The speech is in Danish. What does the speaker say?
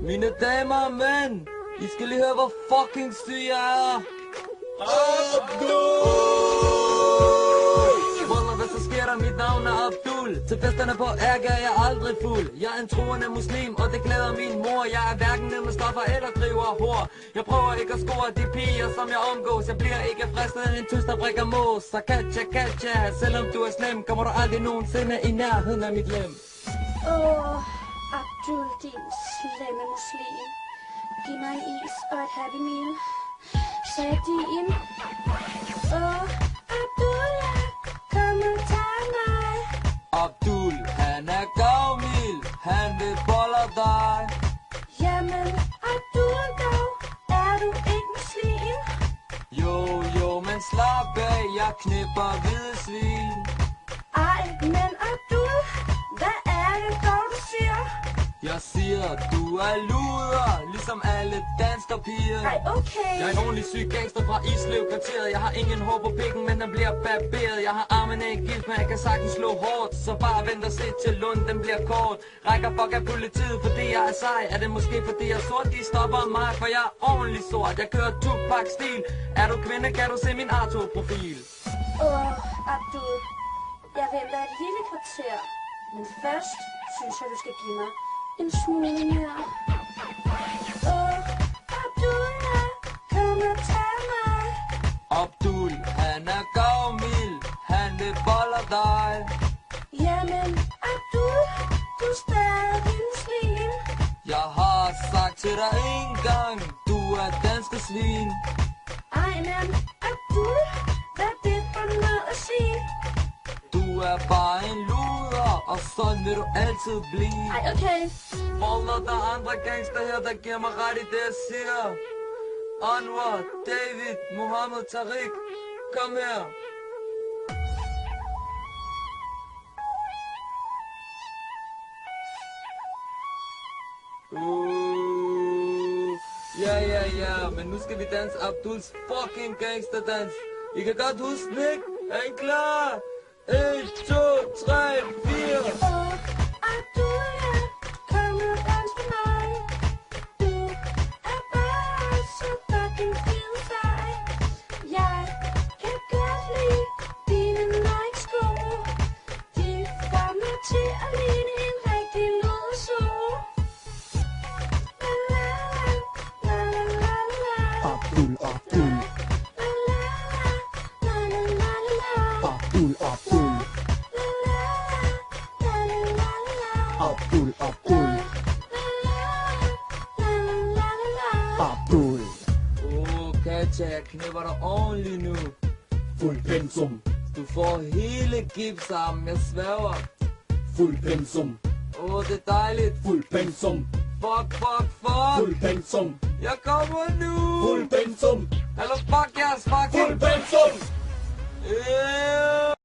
Mine damer og mænd, I skal lige høre, hvor fucking syg jeg er. Abdul! Wallah, hvad så sker der? Mit navn er Abdul. Til festerne på Erga er jeg aldrig fuld. Jeg er en troende muslim, og det glæder min mor. Jeg er hverken ned med stoffer eller driver hår. Jeg prøver ikke at score de piger, som jeg omgås. Jeg bliver ikke fristet af en tøs, der brækker mås. Så katja, selvom du er slem, kommer du aldrig nogensinde i nærheden af mit lem. Abdul, din slemme muslim. Giv mig en is og et Happy Meal. Sagde din. Abdul, kom og tag mig. Abdul, han er gavmild. Han vil bolle dig. Jamen, Abdul dog, er du ikke muslim? Jo, men slap af, jeg knipper hvide svin. Ej, men Abdul, hvad er det dog, du siger? Jeg siger, du er luder, ligesom alle danskerpiger. Ej, okay. Jeg er en ordentlig syg gangster fra Islev kvarteret. Jeg har ingen hår på pikken, men den bliver barberet. Jeg har armene ikke gift, men jeg kan sagtens slå hårdt. Så bare vent og se til Lund, den bliver kort. Rækker fuck af politiet, fordi jeg er sej. Er det måske fordi jeg er sort, de stopper mig, for jeg er ordentlig sort. Jeg kører Tupac-stil. Er du kvinde, kan du se min Arto-profil. Abdul, jeg venter et lille kvarter. Men først synes jeg, du skal give mig en smule mere. Abdul, kom og tag mig. Abdul, han er gavmild. Han vil bolle dig. Jamen, Abdul, du er stadig muslim. Jeg har sagt til dig en gang, du er danske svin. Ej, men Abdul, hvad er det for noget at sige? Du er bare en luder, og sådan vil du altid blive. Ej, okay. Wallah, der er andre gangster her, der giver mig ret i det, jeg siger. Anwar, David, Mohammed, Tariq, kom her. Ja, men nu skal vi danse Abduls fucking gangsterdans. I kan godt huske den, ikke? Er I klar? 1, 2, 3, 4. Abdul, kom og dans med mig. Du er bare så fucking fed sej. Jeg kan godt lide dine Nike-sko. De får mig til at ligne en rigtig luderso. Abdul, Abdul. Abdul, Abdul. Abdul, Abdul. Abdul. Katja, jeg knipper dig ordentligt nu. Fuld pensum. Du får hele gipsarmen, jeg sværger. Fuld pensum. Det er dejligt. Fuld pensum. Fuck. Fuld pensum. Jeg kommer nu. Fuld pensum. Hallo, fuck jeres fucking. Fuld pensum. Yeah.